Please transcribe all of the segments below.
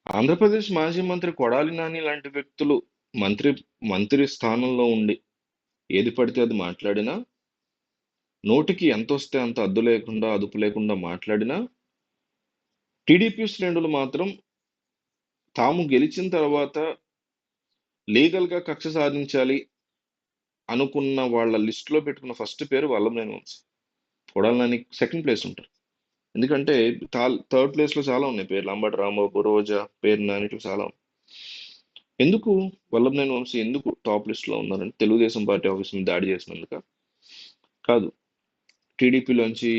ఆంధ్రప్రదేశ్ మాజీ మంత్రి కొడాలి నాని లాంటి వ్యక్తులు మంత్రి మంత్రి స్థానంలో ఉండి ఏది పడితే అది మాట్లాడినా, నోటికి ఎంతొస్తే అంత అద్దు లేకుండా, అదుపు లేకుండా మాట్లాడినా, టీడీపీ శ్రేణులు మాత్రం తాము గెలిచిన తర్వాత లీగల్‌గా కక్ష సాధించాలి అనుకున్న వాళ్ళ లిస్ట్‌లో పెట్టుకున్న ఫస్ట్ పేరు వల్లభనేని వంశీ. కొడాలి నాని సెకండ్ ప్లేస్ ఉంటారు. ఎందుకంటే థర్డ్ ప్లేస్‌లో చాలా ఉన్నాయి పేర్లు. అంబటి రాంబాబు, రోజా, పేర్ని నాని ఇట్లా చాలా ఉన్నాయి. ఎందుకు వల్లభనేని వంశీ ఎందుకు టాప్ లిస్ట్‌లో ఉన్నారంటే తెలుగుదేశం పార్టీ ఆఫీస్ మీద దాడి చేసినందుకా? కాదు. టీడీపీలోంచి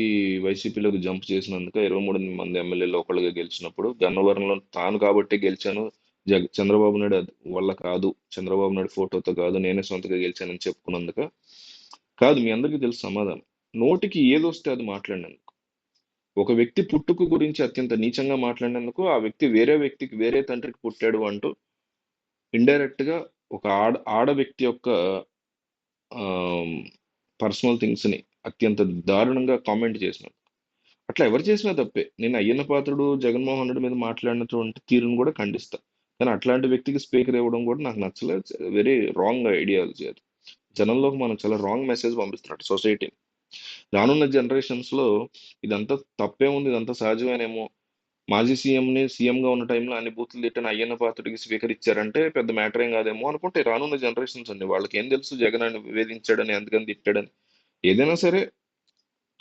వైసీపీలోకి జంప్ చేసినందుకు 23 మంది ఎమ్మెల్యేలు ఒకళ్ళుగా గెలిచినప్పుడు గన్నవరంలో తాను కాబట్టి గెలిచాను, చంద్రబాబు నాయుడు వల్ల కాదు, చంద్రబాబు నాయుడు ఫోటోతో కాదు, నేనే సొంతగా గెలిచానని చెప్పుకున్నందుక? కాదు. మీ అందరికీ తెలుసు సమాధానం. నోటికి ఏదొస్తే అది మాట్లాడినందుకు. ఒక వ్యక్తి పుట్టుక గురించి అత్యంత నీచంగా మాట్లాడినందుకు, ఆ వ్యక్తి వేరే వ్యక్తికి వేరే తండ్రికి పుట్టాడు అంటూ ఇండైరెక్ట్ గా ఒక ఆడ వ్యక్తి యొక్క పర్సనల్ థింగ్స్ ని అత్యంత దారుణంగా కామెంట్ చేసినాడు. అట్లా ఎవరు చేసినా తప్పే. నేను అయ్యన్న పాత్రుడు, జగన్మోహన్ రెడ్డి మీద మాట్లాడినటువంటి తీరును కూడా ఖండిస్తా. కానీ అట్లాంటి వ్యక్తికి స్పీకర్ ఇవ్వడం కూడా నాకు నచ్చలేదు. వెరీ రాంగ్ ఐడియాలజీ అది. జనంలోకి మనం చాలా రాంగ్ మెసేజ్ పంపిస్తున్నట్టు సొసైటీ. రానున్న జనరేషన్స్ లో ఇదంతా తప్పే ఉంది, ఇదంతా సహజమేనేమో. మాజీ సీఎంని సీఎంగా ఉన్న టైంలో అన్ని బూతులు తిట్టిన అయ్యన్న పాత్రుడికి స్పీకర్ ఇచ్చారంటే పెద్ద మ్యాటర్ ఏం కాదేమో అనుకుంటే రానున్న జనరేషన్స్ అండి. వాళ్ళకి ఏం తెలుసు జగన్ అని వేధించాడని, అందుకని తిట్టాడని. ఏదైనా సరే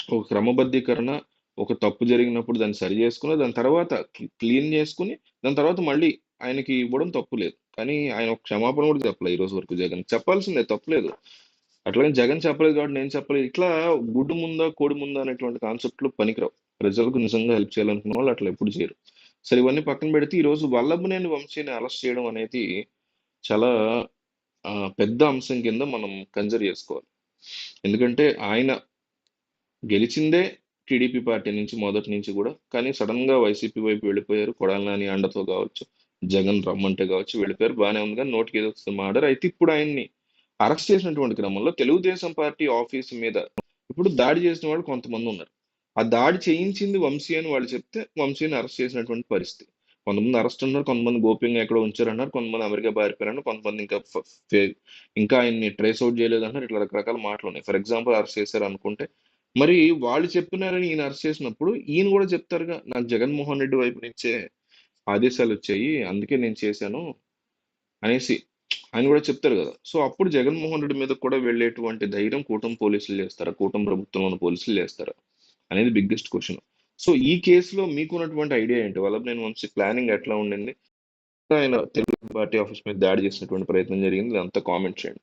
ఒక క్రమబద్ధీకరణ, ఒక తప్పు జరిగినప్పుడు దాన్ని సరి చేసుకుని, దాని తర్వాత క్లీన్ చేసుకుని, దాని తర్వాత మళ్ళీ ఆయనకి ఇవ్వడం తప్పు లేదు. కానీ ఆయన ఒక క్షమాపణ కూడా చెప్పలేదు ఈ రోజు వరకు జగన్. చెప్పాల్సిందే తప్పులేదు. అట్లాగే జగన్ చెప్పలేదు కాబట్టి నేను చెప్పలేదు. ఇట్లా గుడ్డు ముందా, కోడి ముందా అనేటువంటి కాన్సెప్ట్లు పనికిరావు. ప్రజలకు నిజంగా హెల్ప్ చేయాలనుకున్న వాళ్ళు అట్లా ఎప్పుడు చేయరు. సరే ఇవన్నీ పక్కన పెడితే ఈ రోజు వల్లభనేని వంశీని అరెస్ట్ చేయడం అనేది చాలా పెద్ద అంశం కింద మనం కన్సిడర్ చేసుకోవాలి. ఎందుకంటే ఆయన గెలిచిందే టీడీపీ పార్టీ నుంచి మొదటి నుంచి కూడా. కానీ సడన్ గా వైసీపీ వైపు వెళ్ళిపోయారు. కొడాలి నాని అండతో కావచ్చు, జగన్ రమ్మంటే కావచ్చు వెళ్ళిపోయారు. బాగానే ఉంది కానీ నోటికి ఏదో వస్తుంది మాట్లాడారు. అయితే ఇప్పుడు ఆయన్ని అరెస్ట్ చేసినటువంటి క్రమంలో తెలుగుదేశం పార్టీ ఆఫీస్ మీద ఇప్పుడు దాడి చేసిన వాళ్ళు కొంతమంది ఉన్నారు. ఆ దాడి చేయించింది వంశీ అని వాళ్ళు చెప్తే వంశీని అరెస్ట్ చేసినటువంటి పరిస్థితి. కొంతమంది అరెస్ట్ ఉన్నారు, కొంతమంది గోప్యంగా ఎక్కడో ఉంచారన్నారు, కొంతమంది అమెరికా పారిపోయారన్నారు, కొంతమంది ఇంకా ఇంకా ఆయన్ని ట్రేస్ అవుట్ చేయలేదు అంటారు. ఇట్లా రకరకాల మాటలు ఉన్నాయి. ఫర్ ఎగ్జాంపుల్ అరెస్ట్ చేశారు అనుకుంటే మరి వాళ్ళు చెప్పినారని ఈయన అరెస్ట్ చేసినప్పుడు ఈయన కూడా చెప్తారుగా, నాకు జగన్మోహన్ రెడ్డి వైపు నుంచే ఆదేశాలు వచ్చాయి అందుకే నేను చేశాను అనేసి ఆయన కూడా చెప్తారు కదా. సో అప్పుడు జగన్మోహన్ రెడ్డి మీద కూడా వెళ్ళేటువంటి ధైర్యం కూటమి పోలీసులు చేస్తారా, కూటమి ప్రభుత్వంలోని పోలీసులు చేస్తారా అనేది బిగ్గెస్ట్ క్వశ్చన్. సో ఈ కేసులో మీకున్నటువంటి ఐడియా ఏంటి? వల్లభనేని వంశీ ప్లానింగ్ ఎట్లా ఉండింది? ఆయన తెలుగు పార్టీ ఆఫీస్ మీద దాడి చేసినటువంటి ప్రయత్నం జరిగింది, అంతా కామెంట్ చేయండి.